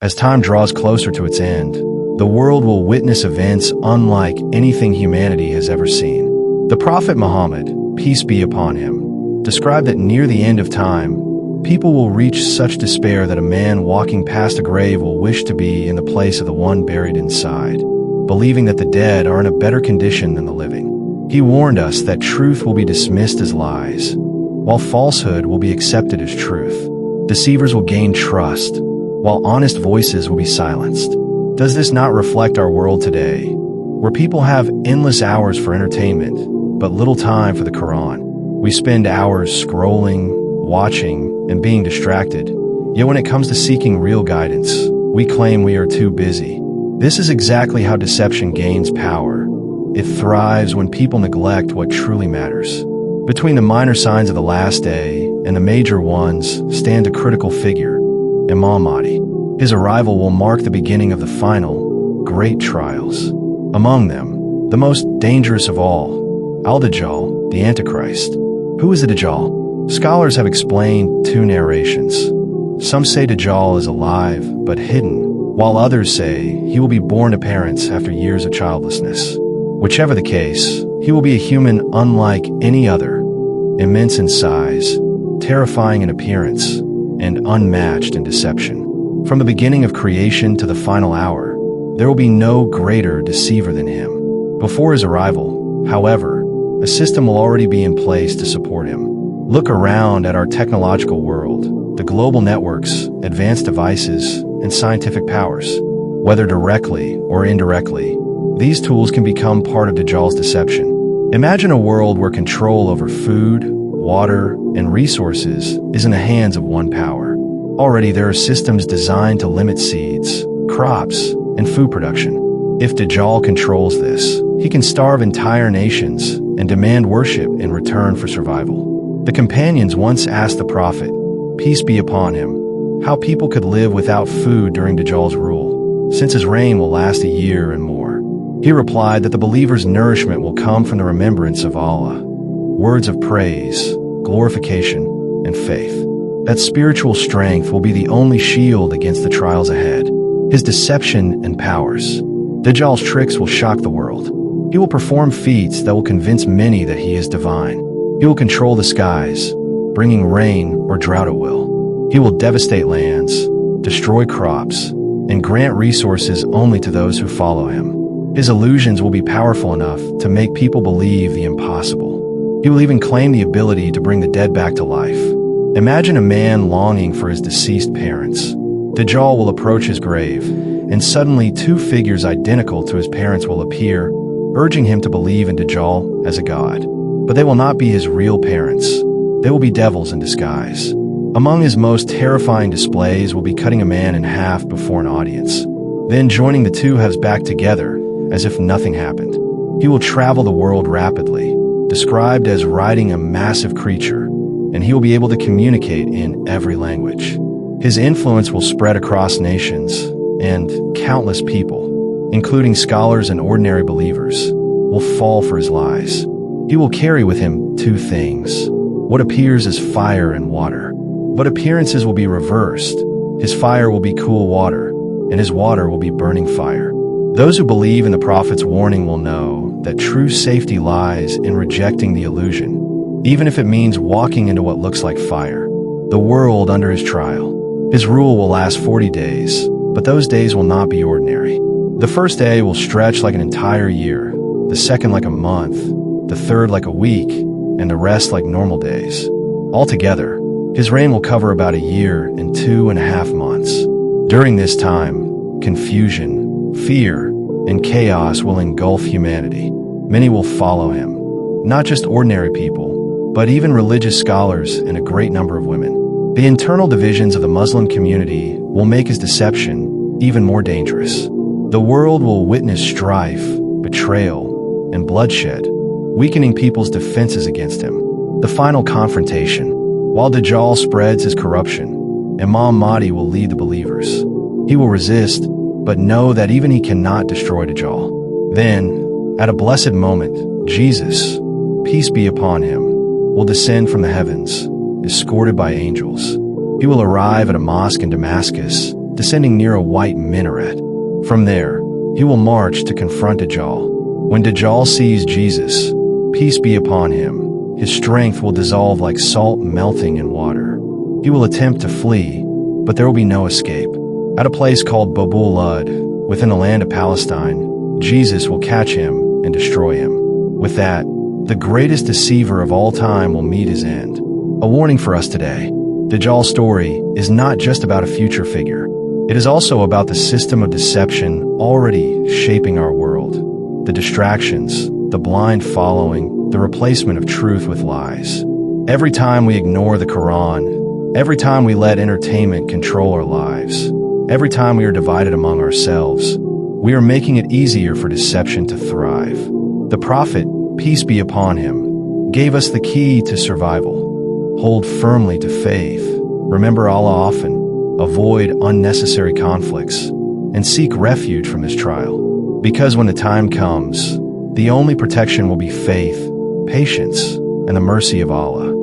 As time draws closer to its end, the world will witness events unlike anything humanity has ever seen. The Prophet Muhammad, peace be upon him, described that near the end of time, people will reach such despair that a man walking past a grave will wish to be in the place of the one buried inside, believing that the dead are in a better condition than the living. He warned us that truth will be dismissed as lies, while falsehood will be accepted as truth. Deceivers will gain trust, while honest voices will be silenced. Does this not reflect our world today, where people have endless hours for entertainment, but little time for the Quran? We spend hours scrolling, watching, and being distracted, yet when it comes to seeking real guidance, we claim we are too busy. This is exactly how deception gains power. It thrives when people neglect what truly matters. Between the minor signs of the last day and the major ones stand a critical figure, Imam Mahdi. His arrival will mark the beginning of the final, great trials. Among them, the most dangerous of all, Al-Dajjal, the Antichrist. Who is the Dajjal? Scholars have explained two narrations. Some say Dajjal is alive but hidden, while others say he will be born to parents after years of childlessness. Whichever the case, he will be a human unlike any other, immense in size, terrifying in appearance, and unmatched in deception. From the beginning of creation to the final hour, there will be no greater deceiver than him. Before his arrival, however, a system will already be in place to support him. Look around at our technological world, the global networks, advanced devices, and scientific powers. Whether directly or indirectly, these tools can become part of Dajjal's deception. Imagine a world where control over food, water, and resources is in the hands of one power. Already there are systems designed to limit seeds, crops, and food production. If Dajjal controls this, he can starve entire nations and demand worship in return for survival. The companions once asked the Prophet, peace be upon him, how people could live without food during Dajjal's rule, since his reign will last a year and more. He replied that the believer's nourishment will come from the remembrance of Allah, words of praise, glorification, and faith. That spiritual strength will be the only shield against the trials ahead. His deception and powers. Dajjal's tricks will shock the world. He will perform feats that will convince many that he is divine. He will control the skies, bringing rain or drought at will. He will devastate lands, destroy crops, and grant resources only to those who follow him. His illusions will be powerful enough to make people believe the impossible. He will even claim the ability to bring the dead back to life. Imagine a man longing for his deceased parents. Dajjal will approach his grave, and suddenly two figures identical to his parents will appear, urging him to believe in Dajjal as a god. But they will not be his real parents. They will be devils in disguise. Among his most terrifying displays will be cutting a man in half before an audience, then joining the two halves back together as if nothing happened. He will travel the world rapidly, described as riding a massive creature, and he will be able to communicate in every language. His influence will spread across nations, and countless people, including scholars and ordinary believers, will fall for his lies. He will carry with him two things, what appears as fire and water. But appearances will be reversed. His fire will be cool water, and his water will be burning fire. Those who believe in the Prophet's warning will know that true safety lies in rejecting the illusion, even if it means walking into what looks like fire. The world under his trial. His rule will last 40 days, but those days will not be ordinary. The first day will stretch like an entire year, the second like a month, the third like a week, and the rest like normal days. Altogether, his reign will cover about a year and 2.5 months. During this time, confusion, fear, and chaos will engulf humanity. Many will follow him, not just ordinary people, but even religious scholars and a great number of women. The internal divisions of the Muslim community will make his deception even more dangerous. The world will witness strife, betrayal, and bloodshed, weakening people's defenses against him. The final confrontation. While Dajjal spreads his corruption, Imam Mahdi will lead the believers. He will resist, but know that even he cannot destroy Dajjal. Then, at a blessed moment, Jesus, peace be upon him, will descend from the heavens, escorted by angels. He will arrive at a mosque in Damascus, descending near a white minaret. From there, he will march to confront Dajjal. When Dajjal sees Jesus, peace be upon him, his strength will dissolve like salt melting in water. He will attempt to flee, but there will be no escape. At a place called Babul Lud, within the land of Palestine, Jesus will catch him and destroy him. With that, the greatest deceiver of all time will meet his end. A warning for us today. Dajjal's story is not just about a future figure. It is also about the system of deception already shaping our world. The distractions, the blind following, the replacement of truth with lies. Every time we ignore the Quran, every time we let entertainment control our lives, every time we are divided among ourselves, we are making it easier for deception to thrive. The Prophet, peace be upon him, gave us the key to survival. Hold firmly to faith, remember Allah often, avoid unnecessary conflicts, and seek refuge from this trial. Because when the time comes, the only protection will be faith, patience, and the mercy of Allah.